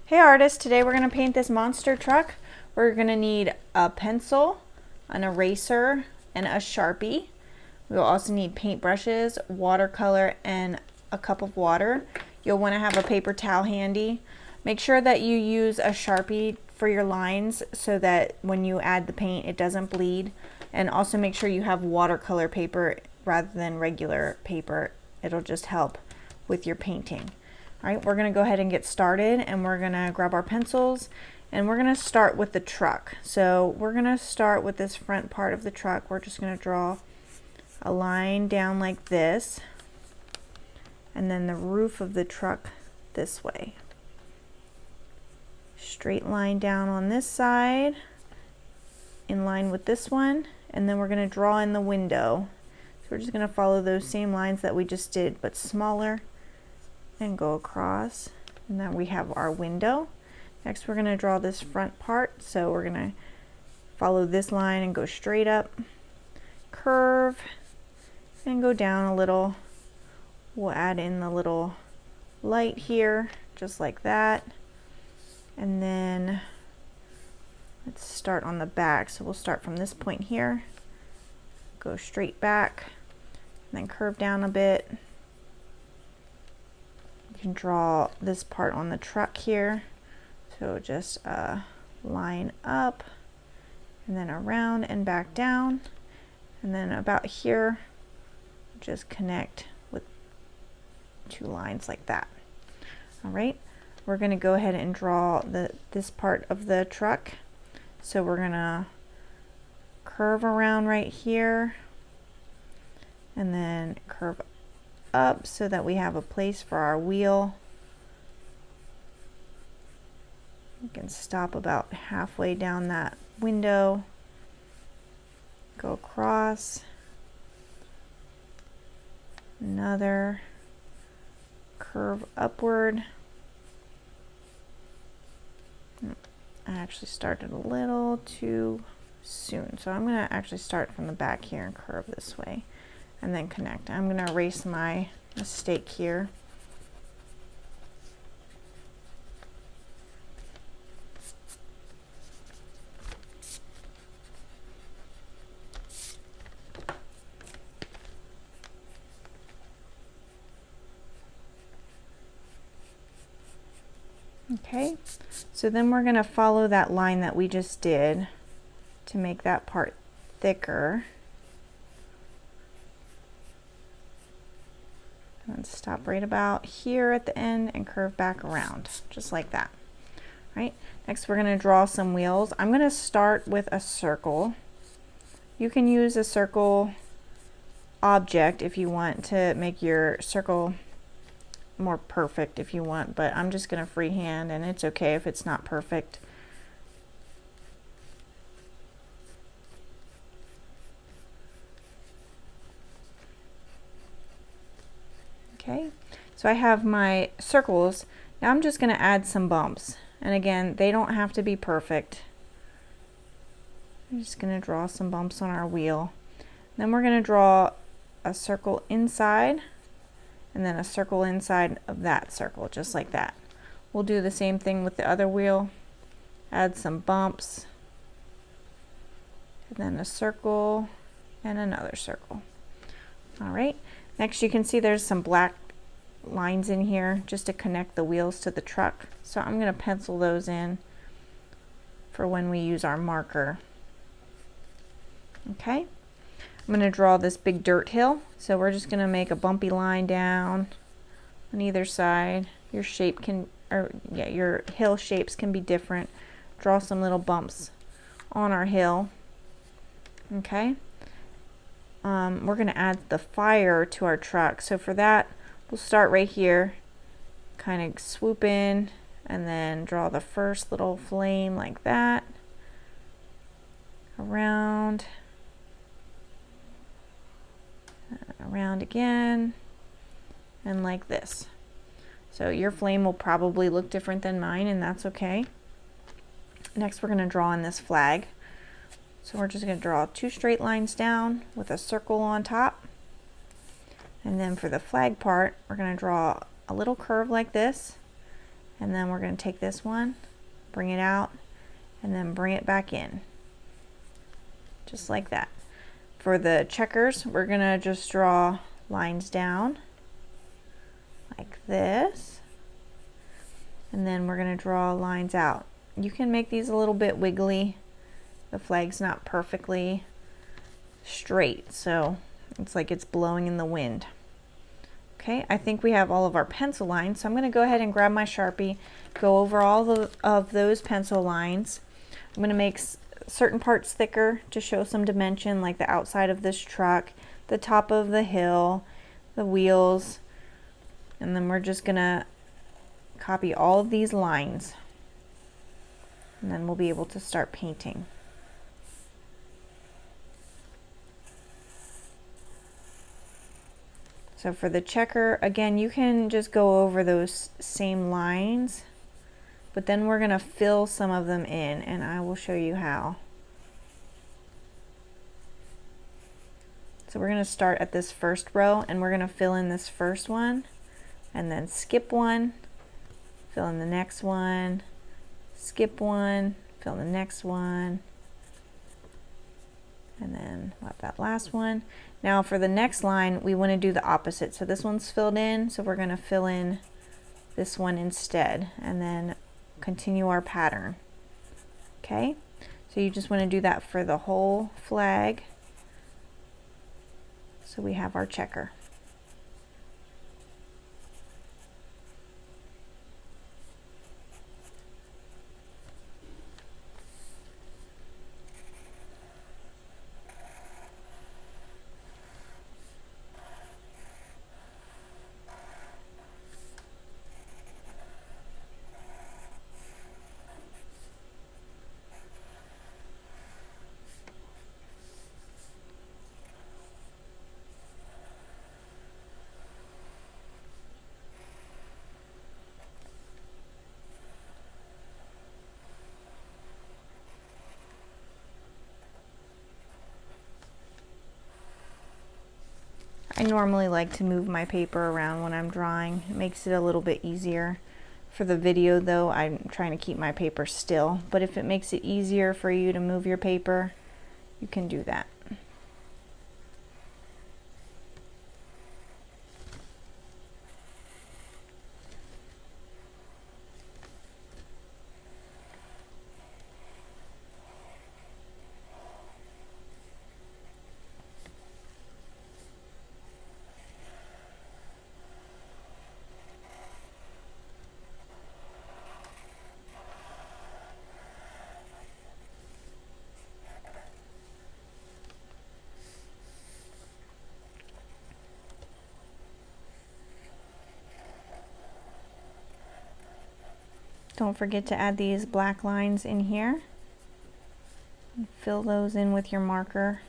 Hey artists, today we're going to paint this monster truck. We're going to need a pencil, an eraser, and a Sharpie. We'll also need paintbrushes, watercolor, and a cup of water. You'll want to have a paper towel handy. Make sure that you use a Sharpie for your lines so that when you add the paint it doesn't bleed. And also make sure you have watercolor paper rather than regular paper. It'll just help with your painting. All right, we're gonna go ahead and get started, and we're gonna grab our pencils and we're gonna start with the truck. So we're gonna start with this front part of the truck. We're just gonna draw a line down like this, and then the roof of the truck this way. Straight line down on this side, in line with this one, and then we're gonna draw in the window. So we're just gonna follow those same lines that we just did, but smaller, and go across, and then we have our window. Next we're going to draw this front part, so we're going to follow this line and go straight up, curve, and go down a little. We'll add in the little light here, just like that, and then let's start on the back. So we'll start from this point here, go straight back, and then curve down a bit. You can draw this part on the truck here, so just line up and then around and back down, and then about here just connect with two lines like that. All right, we're going to go ahead and draw this part of the truck. So we're going to curve around right here and then curve up so that we have a place for our wheel. You can stop about halfway down that window, go across, another curve upward. I actually started a little too soon, so I'm going to actually start from the back here and curve this way and then connect. I'm going to erase my mistake here. Okay, so then we're going to follow that line that we just did to make that part thicker. And stop right about here at the end and curve back around, just like that. All right, next we're going to draw some wheels. I'm going to start with a circle. You can use a circle object if you want to make your circle more perfect if you want, but I'm just going to freehand, and it's okay if it's not perfect. Okay, so I have my circles. Now I'm just going to add some bumps, and again, they don't have to be perfect. I'm just going to draw some bumps on our wheel. Then we're going to draw a circle inside, and then a circle inside of that circle, just like that. We'll do the same thing with the other wheel. Add some bumps, and then a circle and another circle. All right, next you can see there's some black lines in here just to connect the wheels to the truck. So I'm going to pencil those in for when we use our marker. Okay, I'm going to draw this big dirt hill. So we're just going to make a bumpy line down on either side. Your shape can, your hill shapes can be different. Draw some little bumps on our hill. Okay. We're going to add the fire to our truck. So for that, we'll start right here, kind of swoop in, and then draw the first little flame like that, around, around again, and like this. So your flame will probably look different than mine, and that's okay. Next we're going to draw in this flag. So we're just going to draw two straight lines down with a circle on top. And then for the flag part, we're going to draw a little curve like this, And then we're going to take this one, bring it out, and then bring it back in. Just like that. For the checkers, we're going to just draw lines down like this. And then we're going to draw lines out. You can make these a little bit wiggly. The flag's not perfectly straight, so it's like it's blowing in the wind. Okay, I think we have all of our pencil lines, so I'm going to go ahead and grab my Sharpie, go over all of those pencil lines. I'm going to make certain parts thicker to show some dimension, like the outside of this truck, the top of the hill, the wheels, and then we're just going to copy all of these lines, and then we'll be able to start painting. So for the checker, again, you can just go over those same lines, but then we're going to fill some of them in, and I will show you how. So we're going to start at this first row, and we're going to fill in this first one, and then skip one, fill in the next one, skip one, fill in the next one, and then that last one. Now for the next line, we want to do the opposite. So this one's filled in, so we're going to fill in this one instead, and then continue our pattern. Okay, so you just want to do that for the whole flag. So we have our checker. I normally like to move my paper around when I'm drawing. It makes it a little bit easier. For the video though, I'm trying to keep my paper still, but if it makes it easier for you to move your paper, you can do that. Don't forget to add these black lines in here. Fill those in with your marker.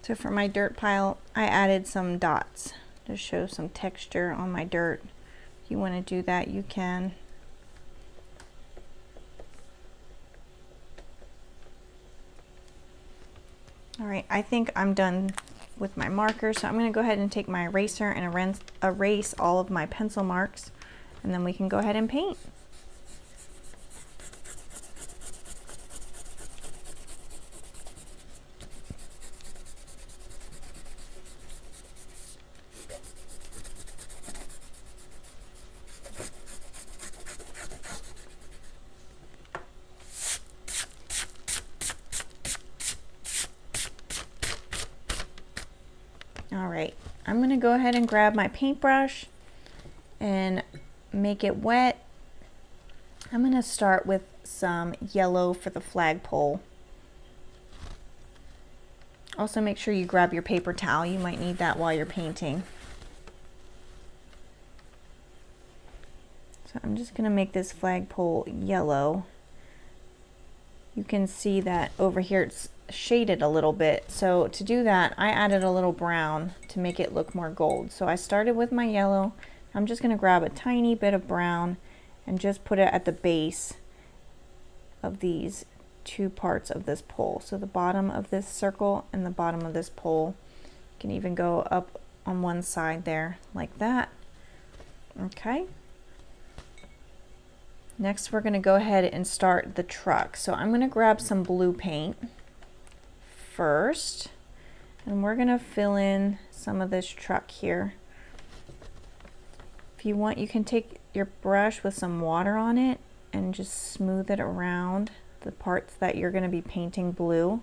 So for my dirt pile, I added some dots to show some texture on my dirt. If you want to do that, you can. All right, I think I'm done with my marker, so I'm going to go ahead and take my eraser and erase all of my pencil marks, and then we can go ahead and paint. All right, I'm gonna go ahead and grab my paintbrush and make it wet. I'm gonna start with some yellow for the flagpole. Also make sure you grab your paper towel. You might need that while you're painting. So I'm just gonna make this flagpole yellow. You can see that over here it's shaded a little bit. So to do that, I added a little brown to make it look more gold. So I started with my yellow. I'm just gonna grab a tiny bit of brown and just put it at the base of these two parts of this pole. So the bottom of this circle and the bottom of this pole. You can even go up on one side there like that. Okay. Next we're going to go ahead and start the truck. So I'm going to grab some blue paint first, and we're going to fill in some of this truck here. If you want, you can take your brush with some water on it and just smooth it around the parts that you're going to be painting blue.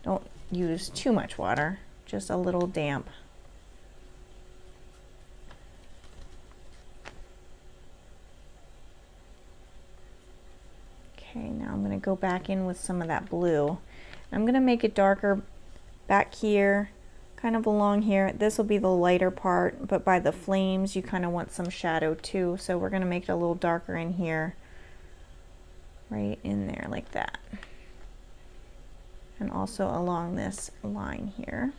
Don't use too much water, just a little damp. Okay, now I'm going to go back in with some of that blue. I'm going to make it darker back here, kind of along here. This will be the lighter part, but by the flames you kind of want some shadow too. So we're going to make it a little darker in here, right in there like that. And also along this line here.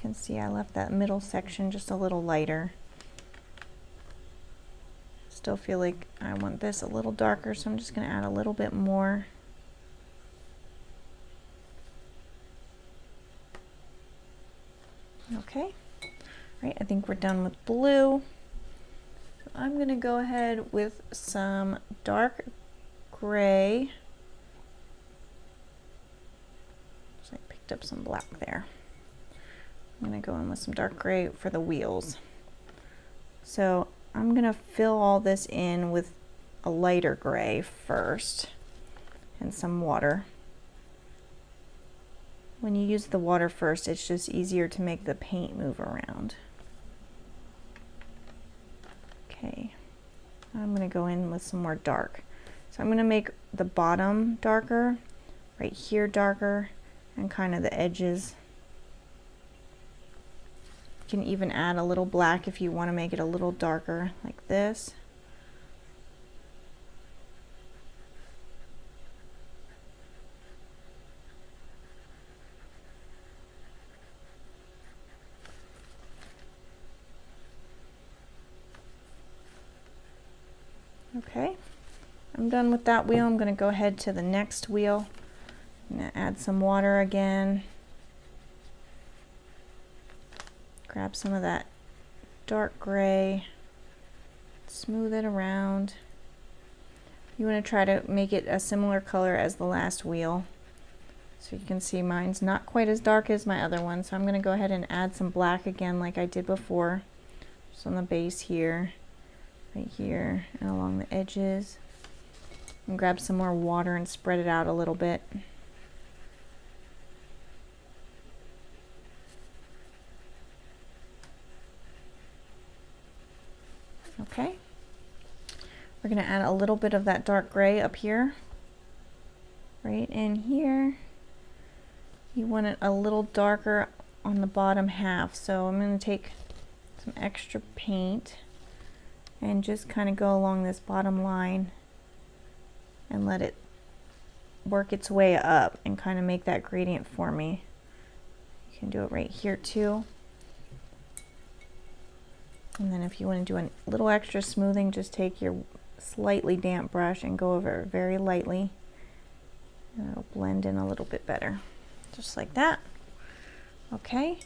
You can see I left that middle section just a little lighter. Still feel like I want this a little darker, so I'm just going to add a little bit more. Okay, right, I think we're done with blue. So I'm going to go ahead with some dark gray. So I picked up some black there. I'm going to go in with some dark gray for the wheels. So I'm going to fill all this in with a lighter gray first and some water. When you use the water first, it's just easier to make the paint move around. Okay, I'm going to go in with some more dark. So I'm going to make the bottom darker, right here darker, and kind of the edges. You can even add a little black if you want to make it a little darker, like this. Okay, I'm done with that wheel. I'm going to go ahead to the next wheel. I'm going to add some water again. Grab some of that dark gray, smooth it around. You want to try to make it a similar color as the last wheel. So you can see mine's not quite as dark as my other one, so I'm going to go ahead and add some black again like I did before. Just on the base here, right here, and along the edges. And grab some more water and spread it out a little bit. Okay, we're going to add a little bit of that dark gray up here, right in here. You want it a little darker on the bottom half, so I'm going to take some extra paint and just kind of go along this bottom line and let it work its way up and kind of make that gradient for me. You can do it right here too. And then if you want to do a little extra smoothing, just take your slightly damp brush and go over it very lightly. And it'll blend in a little bit better. Just like that. Okay,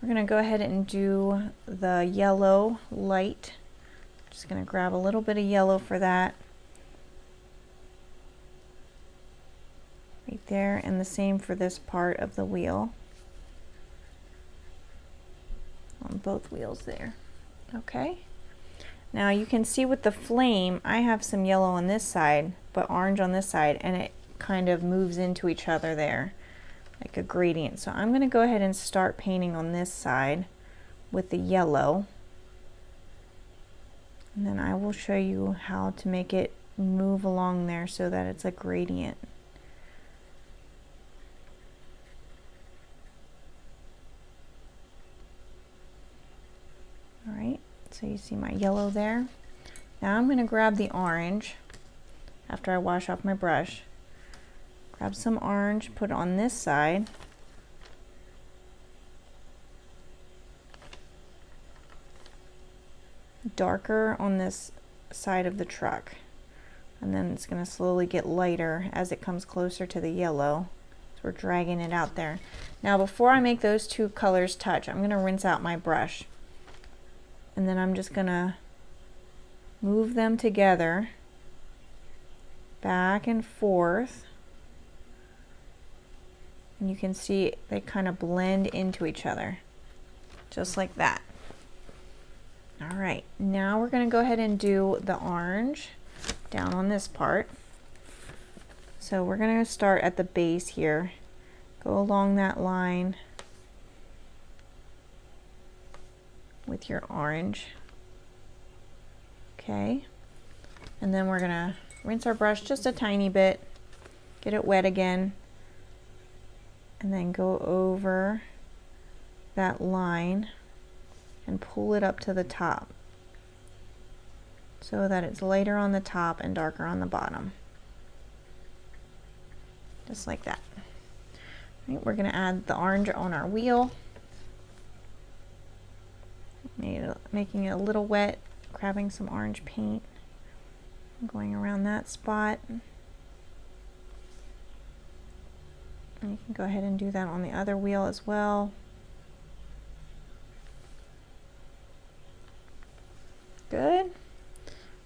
we're going to go ahead and do the yellow light. Just going to grab a little bit of yellow for that. Right there, and the same for this part of the wheel. On both wheels there. Okay. Now you can see with the flame, I have some yellow on this side, but orange on this side, and it kind of moves into each other there, like a gradient. So I'm going to go ahead and start painting on this side with the yellow. And then I will show you how to make it move along there so that it's a gradient. Alright, so you see my yellow there. Now I'm going to grab the orange after I wash off my brush. Grab some orange, put it on this side. Darker on this side of the truck. And then it's going to slowly get lighter as it comes closer to the yellow. So we're dragging it out there. Now before I make those two colors touch, I'm going to rinse out my brush. And then I'm just going to move them together, back and forth. And you can see they kind of blend into each other, just like that. All right, now we're going to go ahead and do the orange down on this part. So we're going to start at the base here, go along that line with your orange. Okay, and then we're going to rinse our brush just a tiny bit, get it wet again, and then go over that line and pull it up to the top so that it's lighter on the top and darker on the bottom. Just like that. Right, we're going to add the orange on our wheel. Making it a little wet, grabbing some orange paint, going around that spot. And you can go ahead and do that on the other wheel as well. Good.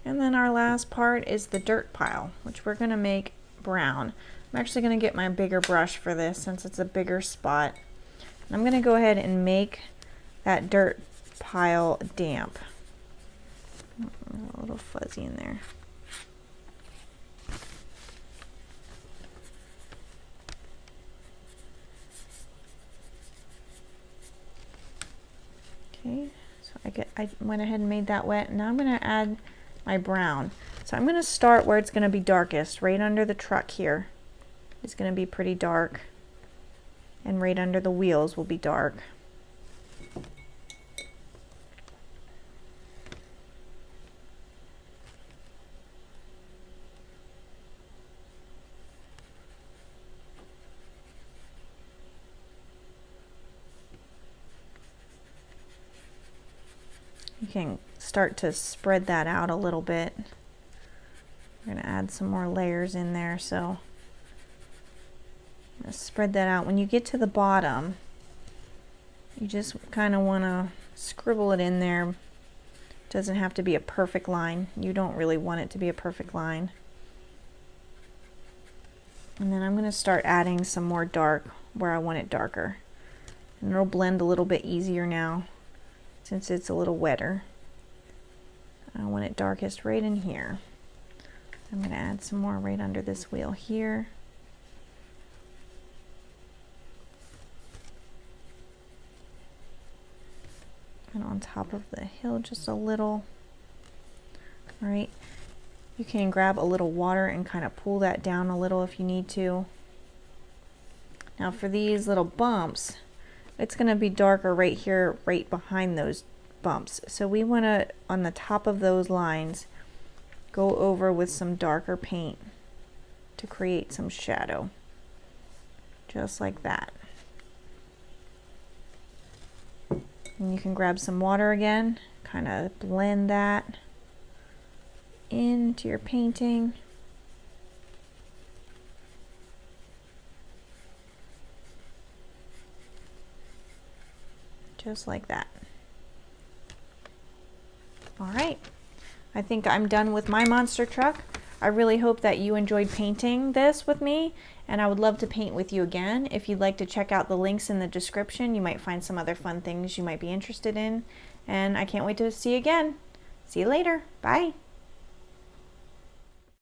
And then our last part is the dirt pile, which we're going to make brown. I'm actually going to get my bigger brush for this since it's a bigger spot. And I'm going to go ahead and make that dirt pile damp. A little fuzzy in there. Okay, so I went ahead and made that wet. Now I'm going to add my brown. So I'm going to start where it's going to be darkest, right under the truck here. It's going to be pretty dark, and right under the wheels will be dark. You can start to spread that out a little bit. We're going to add some more layers in there, so I'm going to spread that out. When you get to the bottom, you just kind of want to scribble it in there. It doesn't have to be a perfect line. You don't really want it to be a perfect line. And then I'm going to start adding some more dark where I want it darker. And it'll blend a little bit easier now since it's a little wetter. I want it darkest right in here. I'm going to add some more right under this wheel here. And on top of the hill just a little. All right. You can grab a little water and kind of pull that down a little if you need to. Now for these little bumps, it's going to be darker right here, right behind those bumps. So we want to, on the top of those lines, go over with some darker paint to create some shadow. Just like that. And you can grab some water again, kind of blend that into your painting. Just like that. All right, I think I'm done with my monster truck. I really hope that you enjoyed painting this with me, and I would love to paint with you again. If you'd like to check out the links in the description, you might find some other fun things you might be interested in, and I can't wait to see you again. See you later. Bye.